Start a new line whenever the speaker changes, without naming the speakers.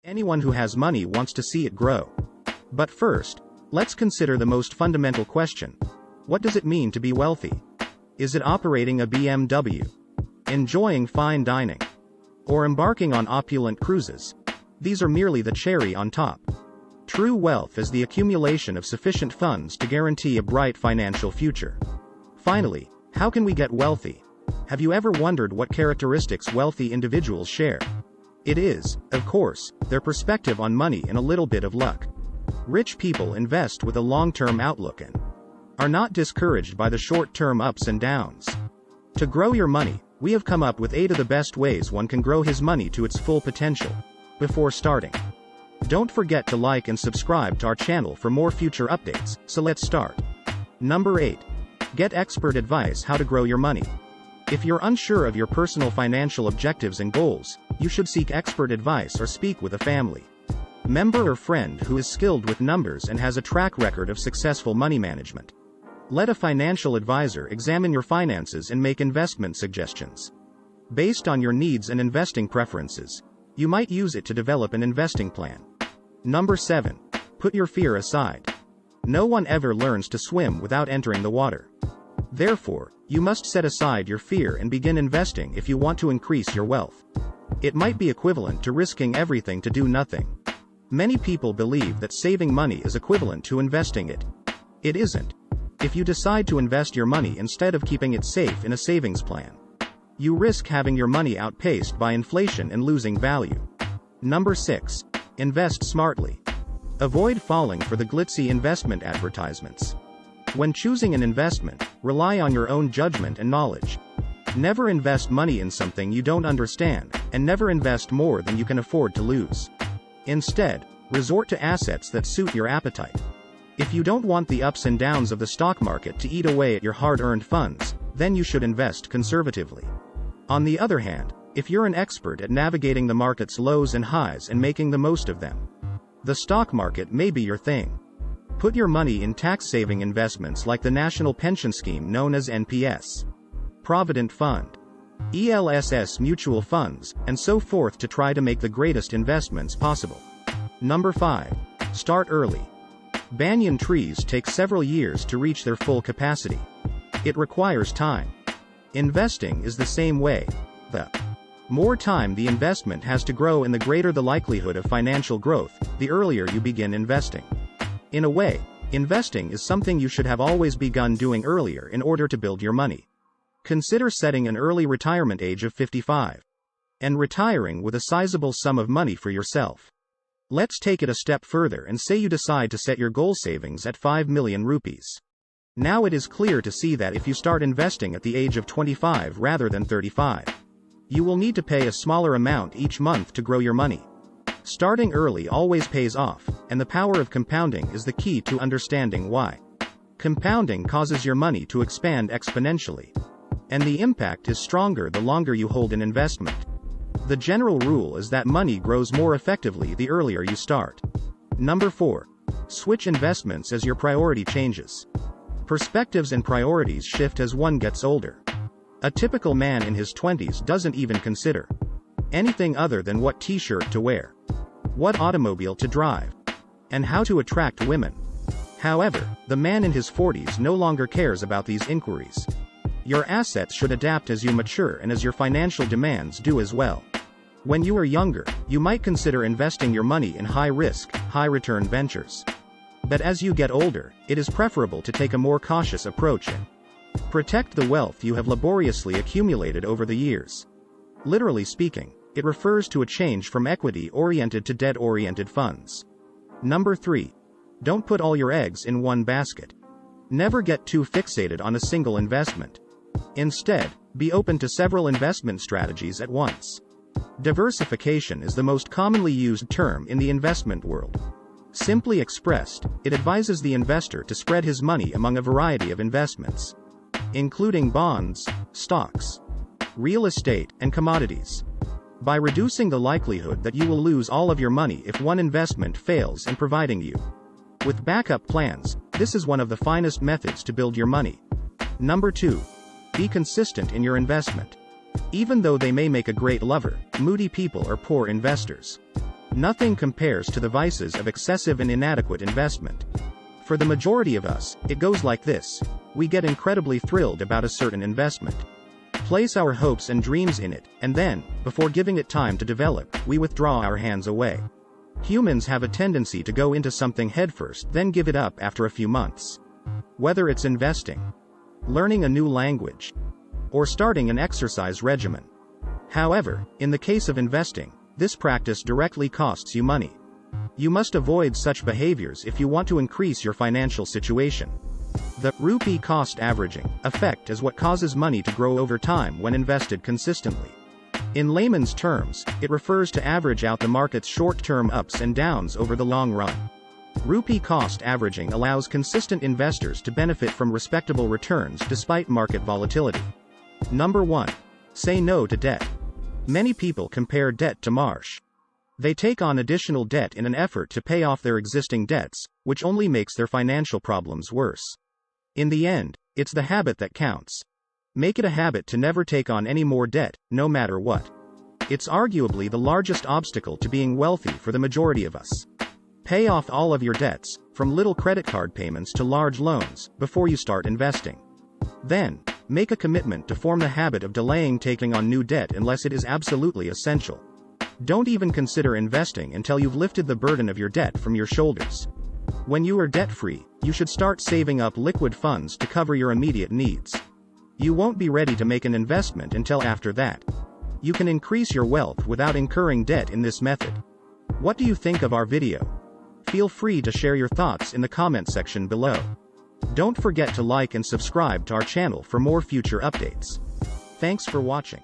Anyone who has money wants to see it grow. But first, let's consider the most fundamental question. What does it mean to be wealthy? Is it operating a BMW? Enjoying fine dining? Or embarking on opulent cruises? These are merely the cherry on top. True wealth is the accumulation of sufficient funds to guarantee a bright financial future. Finally, how can we get wealthy? Have you ever wondered what characteristics wealthy individuals share? It is, of course, their perspective on money and a little bit of luck. Rich people invest with a long-term outlook and are not discouraged by the short-term ups and downs. To grow your money, we have come up with 8 of the best ways one can grow his money to its full potential. Before starting, don't forget to like and subscribe to our channel for more future updates, so let's start. Number 8. Get expert advice how to grow your money. If you're unsure of your personal financial objectives and goals, you should seek expert advice or speak with a family member or friend who is skilled with numbers and has a track record of successful money management. Let a financial advisor examine your finances and make investment suggestions. Based on your needs and investing preferences, you might use it to develop an investing plan. Number 7. Put your fear aside. No one ever learns to swim without entering the water. Therefore, you must set aside your fear and begin investing if you want to increase your wealth. It might be equivalent to risking everything to do nothing. Many people believe that saving money is equivalent to investing it. It isn't. If you decide to invest your money instead of keeping it safe in a savings plan, you risk having your money outpaced by inflation and losing value. Number 6. Invest smartly. Avoid falling for the glitzy investment advertisements. When choosing an investment, rely on your own judgment and knowledge. Never invest money in something you don't understand, and never invest more than you can afford to lose. Instead, resort to assets that suit your appetite. If you don't want the ups and downs of the stock market to eat away at your hard-earned funds, then you should invest conservatively. On the other hand, if you're an expert at navigating the market's lows and highs and making the most of them, the stock market may be your thing. Put your money in tax-saving investments like the National Pension Scheme known as NPS, Provident Fund, ELSS mutual funds, and so forth to try to make the greatest investments possible. Number 5. Start early. Banyan trees take several years to reach their full capacity. It requires time. Investing is the same way. The more time the investment has to grow and the greater the likelihood of financial growth, the earlier you begin investing. In a way, investing is something you should have always begun doing earlier in order to build your money. Consider setting an early retirement age of 55 and retiring with a sizable sum of money for yourself. Let's take it a step further and say you decide to set your goal savings at 5 million rupees. Now it is clear to see that if you start investing at the age of 25 rather than 35, you will need to pay a smaller amount each month to grow your money. Starting early always pays off, and the power of compounding is the key to understanding why. Compounding causes your money to expand exponentially, and the impact is stronger the longer you hold an investment. The general rule is that money grows more effectively the earlier you start. Number 4. Switch investments as your priority changes. Perspectives and priorities shift as one gets older. A typical man in his 20s doesn't even consider anything other than what t-shirt to wear, what automobile to drive, and how to attract women. However, the man in his 40s no longer cares about these inquiries. Your assets should adapt as you mature and as your financial demands do as well. When you are younger, you might consider investing your money in high-risk, high-return ventures. But as you get older, it is preferable to take a more cautious approach and protect the wealth you have laboriously accumulated over the years. Literally speaking, it refers to a change from equity-oriented to debt-oriented funds. Number 3. Don't put all your eggs in one basket. Never get too fixated on a single investment. Instead, be open to several investment strategies at once. Diversification is the most commonly used term in the investment world. Simply expressed, it advises the investor to spread his money among a variety of investments, including bonds, stocks, real estate, and commodities. By reducing the likelihood that you will lose all of your money if one investment fails and providing you with backup plans, this is one of the finest methods to build your money. Number 2. Be consistent in your investment. Even though they may make a great lover, moody people are poor investors. Nothing compares to the vices of excessive and inadequate investment. For the majority of us, it goes like this. We get incredibly thrilled about a certain investment, place our hopes and dreams in it, and then, before giving it time to develop, we withdraw our hands away. Humans have a tendency to go into something headfirst, then give it up after a few months. Whether it's investing, learning a new language, or starting an exercise regimen. However, in the case of investing, this practice directly costs you money. You must avoid such behaviors if you want to increase your financial situation. The rupee cost averaging effect is what causes money to grow over time when invested consistently. In layman's terms, it refers to average out the market's short-term ups and downs over the long run. Rupee cost averaging allows consistent investors to benefit from respectable returns despite market volatility. Number 1. Say no to debt. Many people compare debt to marsh. They take on additional debt in an effort to pay off their existing debts, which only makes their financial problems worse. In the end, it's the habit that counts. Make it a habit to never take on any more debt, no matter what. It's arguably the largest obstacle to being wealthy for the majority of us. Pay off all of your debts, from little credit card payments to large loans, before you start investing. Then, make a commitment to form the habit of delaying taking on new debt unless it is absolutely essential. Don't even consider investing until you've lifted the burden of your debt from your shoulders. When you are debt-free, you should start saving up liquid funds to cover your immediate needs. You won't be ready to make an investment until after that. You can increase your wealth without incurring debt in this method. What do you think of our video? Feel free to share your thoughts in the comment section below. Don't forget to like and subscribe to our channel for more future updates. Thanks for watching.